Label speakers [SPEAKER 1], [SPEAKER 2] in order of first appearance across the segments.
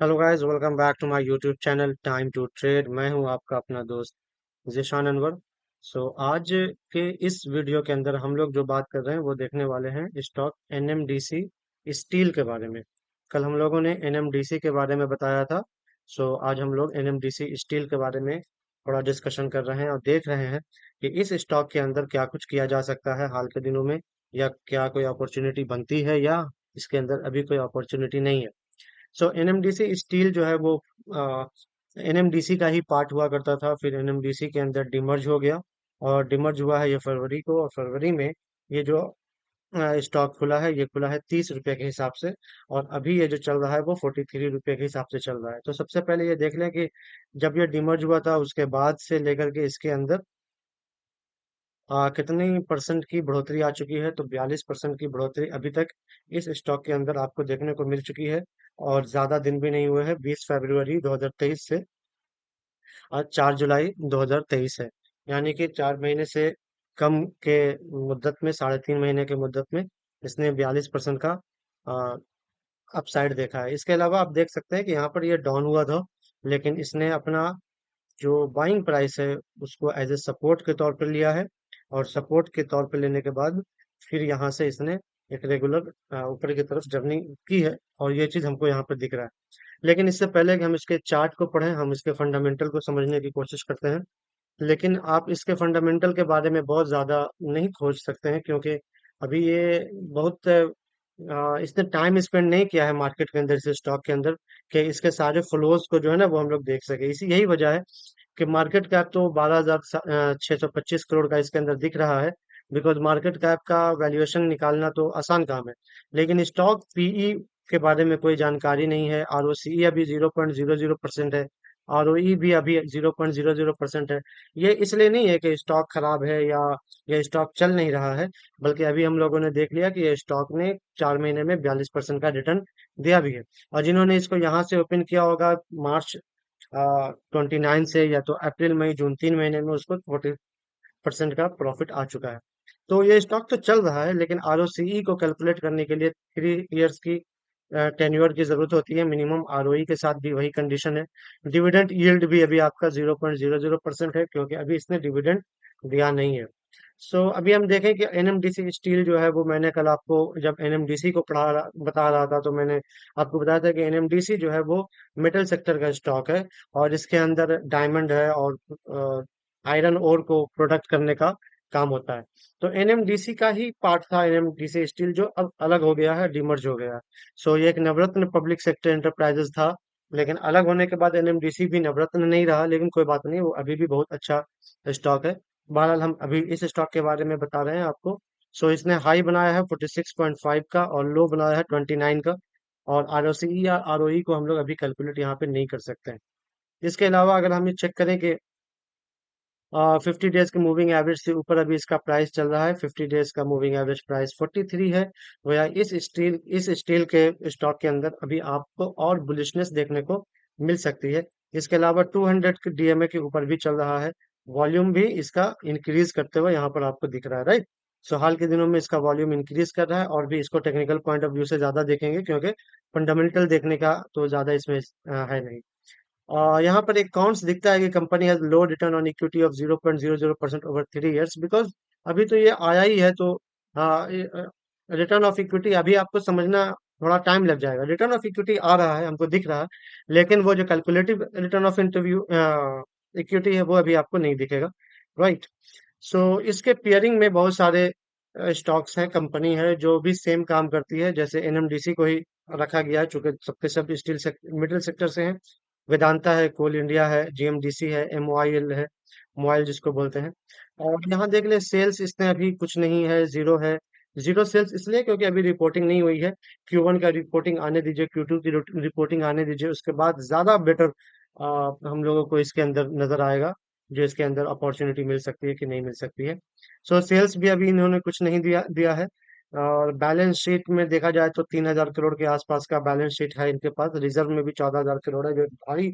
[SPEAKER 1] Hello guys, welcome back to my YouTube channel time to trade. मैं हूं आपका अपना दोस्त जिशान अनवर। आज के इस वीडियो के अंदर हम लोग जो बात कर रहे हैं वो देखने वाले हैं स्टॉक एनएमडीसी स्टील के बारे में। कल हम लोगों ने एनएमडीसी के बारे में बताया था। आज हम लोग एनएमडीसी स्टील के बारे में थोड़ा डिस्कशन कर रहे हैं और देख रहे हैं कि इस स्टॉक के अंदर क्या कुछ किया जा सकता है हाल के दिनों में, या क्या कोई अपॉर्चुनिटी बनती है, या इसके अंदर अभी कोई अपॉर्चुनिटी नहीं है। एनएमडीसी स्टील जो है वो एनएमडीसी का ही पार्ट हुआ करता था, फिर एनएमडीसी के अंदर डिमर्ज हो गया। और डिमर्ज हुआ है ये फरवरी को, और फरवरी में ये जो स्टॉक खुला है ये खुला है 30 रुपए के हिसाब से। और अभी ये जो चल रहा है वो 43 रुपए के हिसाब से चल रहा है। तो सबसे पहले ये देख लें कि जब ये डिमर्ज हुआ था उसके बाद से लेकर के इसके अंदर कितनी परसेंट की बढ़ोतरी आ चुकी है। तो 42% की बढ़ोतरी अभी तक इस स्टॉक के अंदर आपको देखने को मिल चुकी है। और ज्यादा दिन भी नहीं हुए हैं, 20 फरवरी 2023 से आज 4 जुलाई 2023 है। यानी कि 4 महीने से कम के मुद्दत में, 3.5 महीने के मुद्दत में इसने 42% का अपसाइड देखा है। इसके अलावा आप देख सकते हैं कि यहाँ पर ये डाउन हुआ था, लेकिन इसने अपना जो बाइंग प्राइस है उसको एज ए सपोर्ट के तौर पर लिया है। और सपोर्ट के तौर पर लेने के बाद फिर यहाँ से इसने एक रेगुलर ऊपर की तरफ जर्नी की है। और ये चीज हमको यहाँ पर दिख रहा है। लेकिन इससे पहले कि हम इसके चार्ट को पढ़ें, हम इसके फंडामेंटल को समझने की कोशिश करते हैं। लेकिन आप इसके फंडामेंटल के बारे में बहुत ज्यादा नहीं खोज सकते हैं, क्योंकि अभी ये बहुत इसने टाइम स्पेंड नहीं किया है मार्केट के अंदर, इस स्टॉक के अंदर, कि इसके सारे फ्लोज को जो है ना वो हम लोग देख सके। इसी यही वजह है कि मार्केट कैप तो 12,625 करोड़ का इसके अंदर दिख रहा है। बिकॉज मार्केट कैप का वैल्यूएशन निकालना तो आसान काम है, लेकिन स्टॉक पीई के बारे में कोई जानकारी नहीं है। आरओसीई अभी 0.00% है, आरओई भी अभी 0.00% है। ये इसलिए नहीं है कि स्टॉक खराब है या ये स्टॉक चल नहीं रहा है, बल्कि अभी हम लोगों ने देख लिया कि ये स्टॉक ने 4 महीने में 42% का रिटर्न दिया भी है। और जिन्होंने इसको यहाँ से ओपन किया होगा मार्च 29 से, या तो अप्रैल मई जून 3 महीने में, उसको 40% का प्रॉफिट आ चुका है। तो ये स्टॉक तो चल रहा है, लेकिन आरओसीई को कैलकुलेट करने के लिए 3 इयर्स की टेन्योर की जरूरत होती है मिनिमम। आरओई के साथ भी वही कंडीशन है। डिविडेंड यील्ड भी अभी आपका 0.00% है, क्योंकि अभी इसने डिविडेंड दिया नहीं है। अभी हम देखें कि एनएमडीसी स्टील जो है वो, मैंने कल आपको जब एनएमडीसी को बता रहा था, तो मैंने आपको बताया था कि एनएमडीसी जो है वो मेटल सेक्टर का स्टॉक है। और इसके अंदर डायमंड है और आयरन ओर को प्रोडक्ट करने का काम होता है। तो एनएमडीसी का ही पार्ट था एनएमडीसी स्टील, जो अब अलग हो गया है, डिमर्ज हो गया है। ये एक नवरत्न पब्लिक सेक्टर एंटरप्राइजेस था, लेकिन अलग होने के बाद एनएमडीसी भी नवरत्न नहीं रहा। लेकिन कोई बात नहीं, वो अभी भी बहुत अच्छा स्टॉक है। बहरहाल हम अभी इस स्टॉक के बारे में बता रहे हैं आपको। इसने हाई बनाया है 46.5 का और लो बनाया है 29 का। और आरओसी या आरओई को हम लोग अभी कैलकुलेट यहाँ पे नहीं कर सकते हैं। इसके अलावा अगर हम ये चेक करें कि 50 डेज के मूविंग एवरेज से ऊपर अभी इसका प्राइस चल रहा है। 50 डेज का मूविंग एवरेज प्राइस 43 है। वह इस स्टील के स्टॉक के अंदर अभी आपको और बुलिशनेस देखने को मिल सकती है। इसके अलावा 200 के डीएमए के ऊपर भी चल रहा है। वॉल्यूम भी इसका इंक्रीज करते हुए यहाँ पर आपको दिख रहा है, राइट। हाल के दिनों में इसका वॉल्यूम इंक्रीज कर रहा है, और भी इसको टेक्निकल पॉइंट ऑफ व्यू से ज्यादा देखेंगे, क्योंकि फंडामेंटल देखने का तो ज्यादा इसमें है नहीं। यहाँ पर एक काउंट्स दिखता है कि company has low return on equity of 0.00% over 3 years. Because अभी तो ये आया ही है, तो रिटर्न ऑफ इक्विटी अभी आपको समझना थोड़ा टाइम लग जाएगा। रिटर्न ऑफ इक्विटी आ रहा है, हमको दिख रहा है, लेकिन वो जो calculative return of interview equity है वो अभी आपको नहीं दिखेगा, राइट। इसके पेयरिंग में बहुत सारे स्टॉक्स हैं, कंपनी है जो भी सेम काम करती है। जैसे एनएमडीसी को ही रखा गया है, चूंकि सबके सब स्टील मिडिल सेक्टर से हैं। वेदांता है, कोल इंडिया है, जीएमडीसी है, एमओआईएल है, मोबाइल जिसको बोलते हैं। और यहाँ देख ले, सेल्स इसमें अभी कुछ नहीं है, जीरो है। जीरो सेल्स इसलिए क्योंकि अभी रिपोर्टिंग नहीं हुई है। Q1 का रिपोर्टिंग आने दीजिए, Q2 की रिपोर्टिंग आने दीजिए, उसके बाद ज्यादा बेटर हम लोगों को इसके अंदर नजर आएगा, जो इसके अंदर अपॉर्चुनिटी मिल सकती है कि नहीं मिल सकती है। सेल्स भी अभी इन्होंने कुछ नहीं दिया दिया है। और बैलेंस शीट में देखा जाए तो 3,000 करोड़ के आसपास का बैलेंस शीट है इनके पास। रिजर्व में भी 14,000 करोड़ है, जो भारी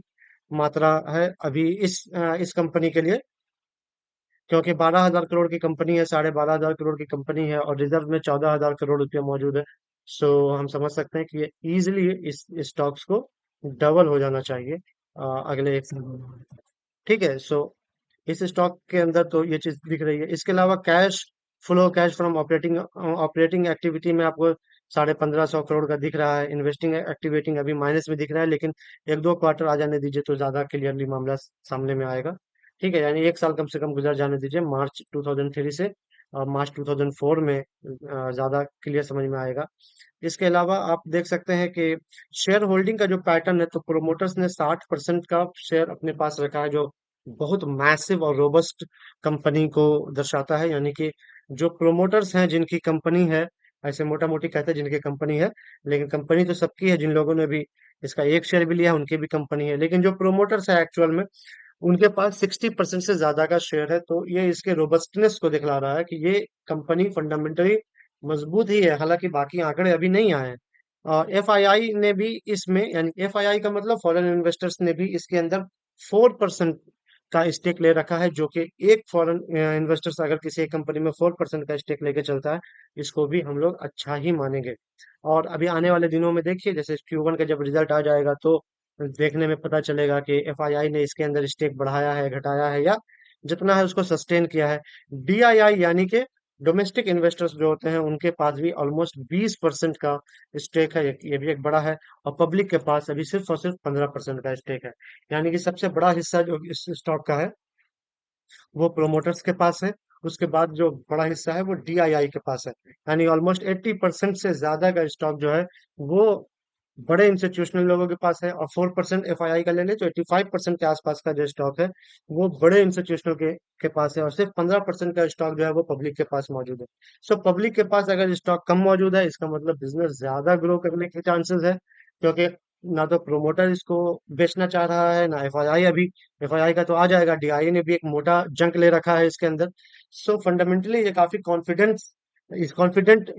[SPEAKER 1] मात्रा है अभी इस कंपनी के लिए। क्योंकि 12,000 करोड़ की कंपनी है, 12,500 करोड़ की कंपनी है, और रिजर्व में 14,000 करोड़ रुपया मौजूद है। हम समझ सकते हैं कि ये इजीली इस स्टॉक्स को डबल हो जाना चाहिए अगले 1 साल में। ठीक है। सो इस स्टॉक के अंदर तो ये चीज दिख रही है। इसके अलावा cash flow, cash from operating operating activity में आपको 1550 करोड़ का दिख रहा है। इन्वेस्टिंग एक्टिविटी अभी माइनस में दिख रहा है, लेकिन 1-2 क्वार्टर आ जाने दीजिए तो ज्यादा क्लियरली मामला सामने में आएगा। ठीक है, यानी 1 साल कम से कम गुजर जाने दीजिए, मार्च 2003 से मार्च 2004 में ज्यादा क्लियर समझ में आएगा। इसके अलावा आप देख सकते हैं कि शेयर होल्डिंग का जो पैटर्न है, तो प्रोमोटर्स ने 60% का शेयर अपने पास रखा है, जो बहुत मैसिव और रोबस्ट कंपनी को दर्शाता है। यानी कि जो प्रोमोटर्स हैं, जिनकी कंपनी है, ऐसे मोटा मोटी कहते हैं जिनकी कंपनी है, लेकिन कंपनी तो सबकी है। जिन लोगों ने भी इसका एक शेयर भी लिया है उनकी भी कंपनी है, लेकिन जो प्रोमोटर्स है एक्चुअल में उनके पास 60% से ज्यादा का शेयर है। तो ये इसके रोबस्टनेस को दिखला रहा है कि ये कंपनी फंडामेंटली मजबूत ही है। हालांकि बाकी आंकड़े अभी नहीं आए हैं। एफआईआई ने भी इसमें, यानी एफआईआई का मतलब फॉरेन इन्वेस्टर्स ने भी इसके अंदर 4% का स्टेक ले रखा है, जो कि एक फॉरेन इन्वेस्टर्स अगर किसी एक कंपनी में 4% का स्टेक लेके चलता है, इसको भी हम लोग अच्छा ही मानेंगे। और अभी आने वाले दिनों में देखिए, जैसे Q1 का जब रिजल्ट आ जाएगा तो देखने में पता चलेगा कि एफआईआई ने इसके अंदर स्टेक बढ़ाया है, घटाया है, या जितना है उसको सस्टेन किया है। डीआईआई यानी कि डोमेस्टिक इन्वेस्टर्स जो होते हैं उनके पास भी ऑलमोस्ट 20% का स्टेक है, ये भी एक बड़ा है। और पब्लिक के पास अभी सिर्फ और सिर्फ 15% का स्टेक है। यानी कि सबसे बड़ा हिस्सा जो इस स्टॉक का है वो प्रोमोटर्स के पास है। उसके बाद जो बड़ा हिस्सा है वो डीआईआई के पास है। यानी ऑलमोस्ट 80% से ज्यादा का स्टॉक जो है वो बड़े इंस्टीट्यूशनल लोगों के पास है। और 4% एफआईआई का ले ले तो 85% के आसपास का जो स्टॉक है वो बड़े इंस्टीट्यूशनल के पास है। और सिर्फ 15% का स्टॉक जो है वो पब्लिक के पास मौजूद है। सो पब्लिक के पास अगर स्टॉक कम मौजूद है, इसका मतलब बिजनेस ज्यादा ग्रो करने के चांसेस है, क्योंकि ना तो प्रोमोटर इसको बेचना चाह रहा है, ना एफआईआई अभी। एफआईआई का तो आ जाएगा, डीआईआई ने भी एक मोटा जंक ले रखा है इसके अंदर। सो फंडामेंटली ये काफी कॉन्फिडेंट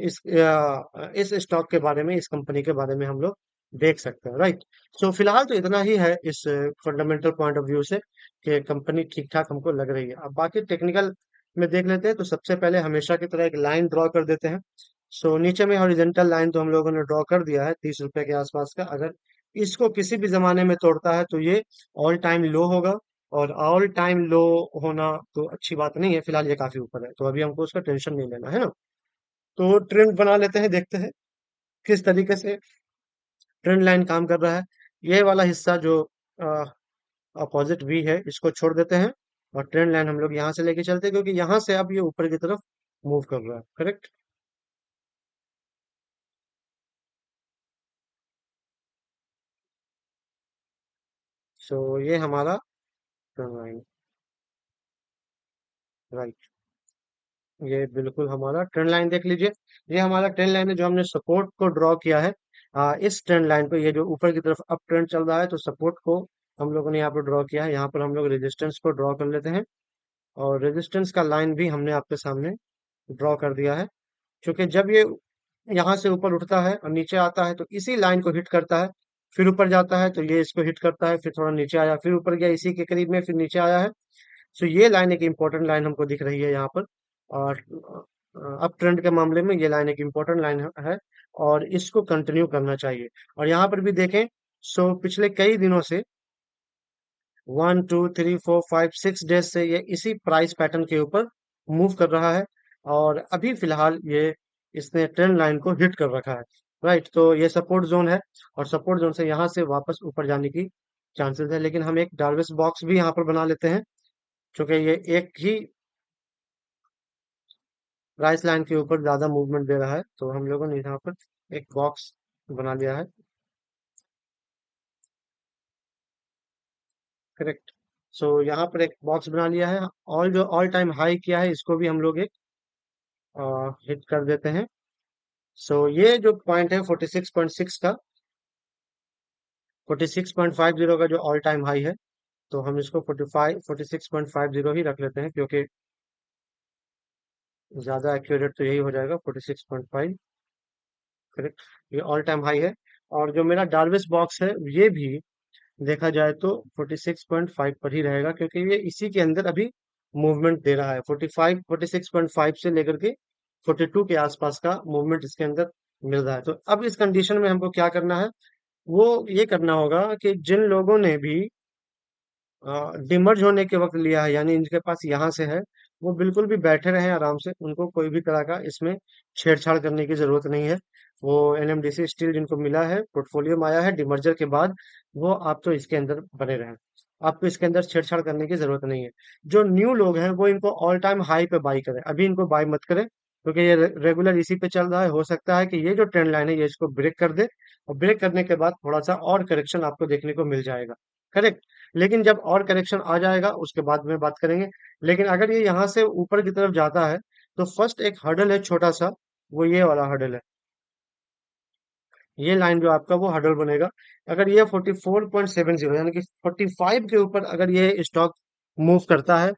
[SPEAKER 1] इस स्टॉक के बारे में, इस कंपनी के बारे में हम लोग देख सकते हैं, राइट। सो फिलहाल तो इतना ही है इस फंडामेंटल पॉइंट ऑफ व्यू से, कि कंपनी ठीक ठाक हमको लग रही है। अब बाकी टेक्निकल में देख लेते हैं। तो सबसे पहले हमेशा की तरह एक लाइन ड्रॉ कर देते हैं। सो नीचे में हॉरिजेंटल लाइन तो हम लोगों ने ड्रॉ कर दिया है 30 रुपए के आसपास का। अगर इसको किसी भी जमाने में तोड़ता है तो ये ऑल टाइम लो होगा। और ऑल टाइम लो होना तो अच्छी बात नहीं है। फिलहाल ये काफी ऊपर है, तो अभी हमको उसका टेंशन नहीं लेना है ना। तो ट्रेंड बना लेते हैं, देखते हैं किस तरीके से ट्रेंड लाइन काम कर रहा है। ये वाला हिस्सा जो अपोजिट वी है इसको छोड़ देते हैं, और ट्रेंड लाइन हम लोग यहाँ से लेके चलते हैं, क्योंकि यहाँ से अब ये ऊपर की तरफ मूव कर रहा है, करेक्ट। सो ये हमारा ट्रेंड लाइन, राइट। ये बिल्कुल हमारा ट्रेंड लाइन देख लीजिए। ये हमारा ट्रेंड लाइन है जो हमने सपोर्ट को ड्रॉ किया है। इस ट्रेंड लाइन को, ये जो ऊपर की तरफ अप ट्रेंड चल रहा है, तो सपोर्ट को हम लोगों ने यहाँ पर ड्रॉ किया है। यहाँ पर हम लोग रेजिस्टेंस को ड्रॉ कर लेते हैं, और रेजिस्टेंस का लाइन भी हमने आपके सामने ड्रॉ कर दिया है। क्योंकि जब ये यहाँ से ऊपर उठता है और नीचे आता है तो इसी लाइन को हिट करता है, फिर ऊपर जाता है तो ये इसको हिट करता है, फिर थोड़ा नीचे आया, फिर ऊपर गया इसी के करीब में, फिर नीचे आया है। सो ये लाइन एक इम्पोर्टेंट लाइन हमको दिख रही है यहाँ पर। और अप ट्रेंड के मामले में ये लाइन एक इम्पोर्टेंट लाइन है, और इसको कंटिन्यू करना चाहिए। और यहाँ पर भी देखें, सो पिछले कई दिनों से 1 2 3 4 5 6 डेज से ये इसी प्राइस पैटर्न के ऊपर मूव कर रहा है। और अभी फिलहाल ये इसने ट्रेंड लाइन को हिट कर रखा है, राइट। तो ये सपोर्ट जोन है, और सपोर्ट जोन से यहाँ से वापस ऊपर जाने की चांसेस है। लेकिन हम एक डार्विस बॉक्स भी यहाँ पर बना लेते हैं, क्योंकि ये एक ही प्राइस लाइन के ऊपर ज्यादा मूवमेंट दे रहा है। तो हम लोगों ने यहाँ पर एक बॉक्स बना लिया है, करेक्ट। सो यहाँ पर एक बॉक्स बना लिया है। ऑल जो ऑल टाइम हाई किया है इसको भी हम लोग एक हिट कर देते हैं। सो ये जो पॉइंट है 46.6 का, 46.50 का जो ऑल टाइम हाई है, तो हम इसको 46.50 ही रख लेते हैं, क्योंकि ज्यादा एक्यूरेट तो यही हो जाएगा, 46.5, करेक्ट। ये ऑल टाइम हाई है। और जो मेरा डार्विस बॉक्स है ये भी देखा जाए तो 46.5 पर ही रहेगा, क्योंकि ये इसी के अंदर अभी मूवमेंट दे रहा है। 46.5 से लेकर के 42 के आसपास का मूवमेंट इसके अंदर मिल रहा है। तो अब इस कंडीशन में हमको क्या करना है, वो ये करना होगा कि जिन लोगों ने भी डिमर्ज होने के वक्त लिया है, यानी इनके पास यहाँ से है, वो बिल्कुल भी बैठे रहे आराम से, उनको कोई भी तरह का इसमें छेड़छाड़ करने की जरूरत नहीं है। वो एनएमडीसी स्टील जिनको मिला है, पोर्टफोलियो में आया है डिमर्जर के बाद, वो आप तो इसके अंदर बने रहें, आपको इसके अंदर छेड़छाड़ करने की जरूरत नहीं है। जो न्यू लोग हैं वो इनको ऑल टाइम हाई पे बाई करें, अभी इनको बाई मत करें, क्योंकि ये रेगुलर इसी पे चल रहा है। हो सकता है कि ये जो ट्रेंड लाइन है ये इसको ब्रेक कर दे, और ब्रेक करने के बाद थोड़ा सा और करेक्शन आपको देखने को मिल जाएगा। करेक्ट। लेकिन जब और करेक्शन आ जाएगा उसके बाद में बात करेंगे। लेकिन अगर ये यहाँ से ऊपर की तरफ जाता है, तो फर्स्ट एक हर्डल है छोटा सा, वो ये वाला हर्डल है। ये लाइन जो आपका वो हर्डल बनेगा। अगर ये 44.70 यानी कि 45 के ऊपर अगर ये स्टॉक मूव करता है,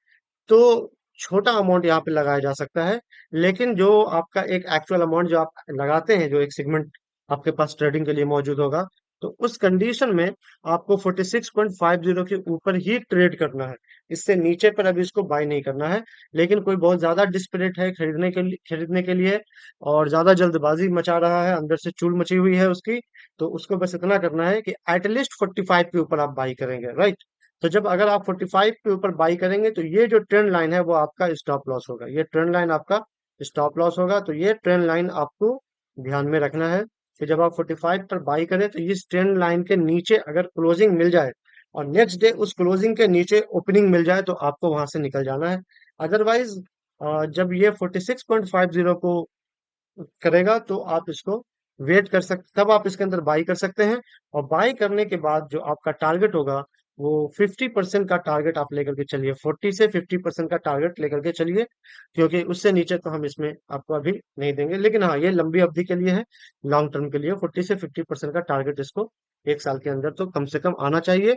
[SPEAKER 1] तो छोटा अमाउंट यहाँ पे लगाया जा सकता है। लेकिन जो आपका एक एक्चुअल अमाउंट जो आप लगाते हैं, जो एक सेगमेंट आपके पास ट्रेडिंग के लिए मौजूद होगा, तो उस कंडीशन में आपको 46.50 के ऊपर ही ट्रेड करना है। इससे नीचे पर अभी इसको बाय नहीं करना है। लेकिन कोई बहुत ज्यादा डिस्परेट है खरीदने के लिए और ज्यादा जल्दबाजी मचा रहा है, अंदर से चूल मची हुई है उसकी, तो उसको बस इतना करना है कि एटलीस्ट 45 के ऊपर आप बाई करेंगे, राइट। तो जब अगर आप 45 के ऊपर बाई करेंगे, तो ये जो ट्रेंड लाइन है वो आपका स्टॉप लॉस होगा, ये ट्रेंड लाइन आपका स्टॉप लॉस होगा। तो ये ट्रेंड लाइन आपको ध्यान में रखना है कि जब आप 45 पर बाई करें, तो इस ट्रेंड लाइन के नीचे अगर क्लोजिंग मिल जाए और नेक्स्ट डे उस क्लोजिंग के नीचे ओपनिंग मिल जाए, तो आपको वहां से निकल जाना है। अदरवाइज जब ये 46.50 को करेगा, तो आप इसको वेट कर सकते, तब आप इसके अंदर बाई कर सकते हैं। और बाई करने के बाद जो आपका टारगेट होगा, वो 50% का टारगेट आप लेकर के चलिए, 40 से 50% का टारगेट लेकर के चलिए, क्योंकि उससे नीचे तो हम इसमें आपको अभी नहीं देंगे। लेकिन हाँ, ये लंबी अवधि के लिए है, लॉन्ग टर्म के लिए 40 से 50% का टारगेट इसको एक साल के अंदर तो कम से कम आना चाहिए।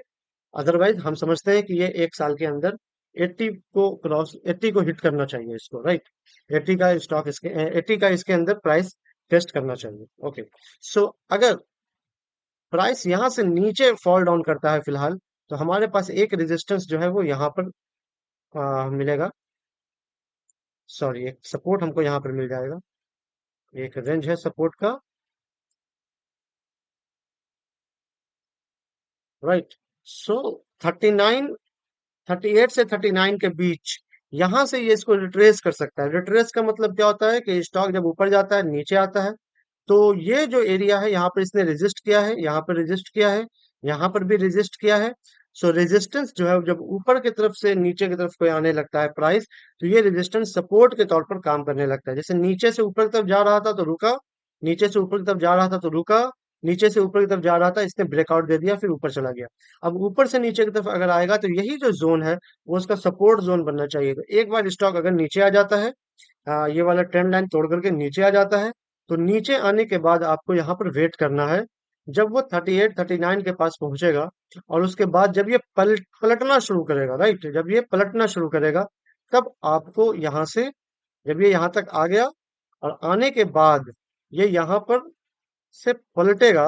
[SPEAKER 1] अदरवाइज हम समझते हैं कि ये एक साल के अंदर 80 को हिट करना चाहिए इसको, राइट। 80 का इसके अंदर प्राइस टेस्ट करना चाहिए। ओके। सो अगर प्राइस यहां से नीचे फॉल डाउन करता है फिलहाल, तो हमारे पास एक रेजिस्टेंस जो है वो यहाँ पर मिलेगा। सॉरी, एक सपोर्ट हमको यहाँ पर मिल जाएगा, एक रेंज है सपोर्ट का, राइट। सो 39, 38 से 39 के बीच यहां से ये इसको रिट्रेस कर सकता है। रिट्रेस का मतलब क्या होता है कि स्टॉक जब ऊपर जाता है नीचे आता है, तो ये जो एरिया है यहाँ पर इसने रेजिस्ट किया है, यहाँ पर रेजिस्ट किया है, यहाँ पर भी रेजिस्ट किया है। सो रेजिस्टेंस जो है जब ऊपर की तरफ से नीचे की तरफ कोई आने लगता है प्राइस, तो ये रेजिस्टेंस सपोर्ट के तौर पर काम करने लगता है। जैसे नीचे से ऊपर की तरफ जा रहा था तो रुका, नीचे से ऊपर की तरफ जा रहा था तो रुका, नीचे से ऊपर की तरफ जा रहा था, इसने ब्रेकआउट दे दिया, फिर ऊपर चला गया। अब ऊपर से नीचे की तरफ अगर आएगा, तो यही जो जोन है वो उसका सपोर्ट जोन बनना चाहिए। तो एक बार स्टॉक अगर नीचे आ जाता है, ये वाला ट्रेंड लाइन तोड़ करके नीचे आ जाता है, तो नीचे आने के बाद आपको यहाँ पर वेट करना है। जब वो 38, 39 के पास पहुंचेगा, और उसके बाद जब ये पलटना शुरू करेगा, राइट, जब ये पलटना शुरू करेगा, तब आपको यहाँ से, जब ये यहाँ तक आ गया और आने के बाद ये यहाँ पर से पलटेगा,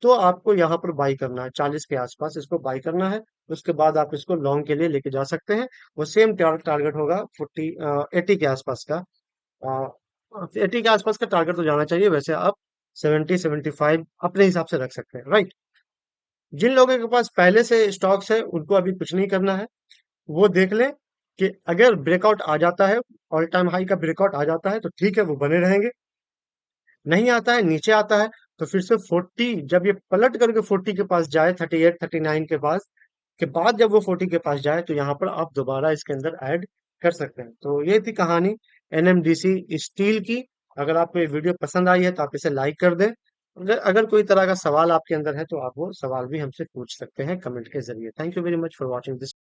[SPEAKER 1] तो आपको यहाँ पर बाई करना है, 40 के आसपास इसको बाई करना है। उसके बाद आप इसको लॉन्ग के लिए लेके जा सकते हैं। वो सेम टारगेट होगा 80 के आसपास का। 80 के आसपास का टारगेट तो जाना चाहिए, वैसे आप 70, 75 अपने हिसाब से रख सकते हैं, राइट। जिन लोगों के पास पहले से स्टॉक्स है उनको अभी कुछ नहीं करना है, वो देख लें कि अगर ब्रेकआउट आ जाता है, ऑल टाइम हाई का ब्रेकआउट आ जाता है, तो ठीक है, वो बने रहेंगे। नहीं आता है, नीचे आता है, तो फिर से 40, जब ये पलट करके 40 के पास जाए, 38, 39 के पास के बाद जब वो 40 के पास जाए, तो यहाँ पर आप दोबारा इसके अंदर ऐड कर सकते हैं। तो ये थी कहानी एनएमडीसी स्टील की। अगर आपको ये वीडियो पसंद आई है तो आप इसे लाइक कर दें। अगर अगर कोई तरह का सवाल आपके अंदर है, तो आप वो सवाल भी हमसे पूछ सकते हैं कमेंट के जरिए। Thank you very much for watching this.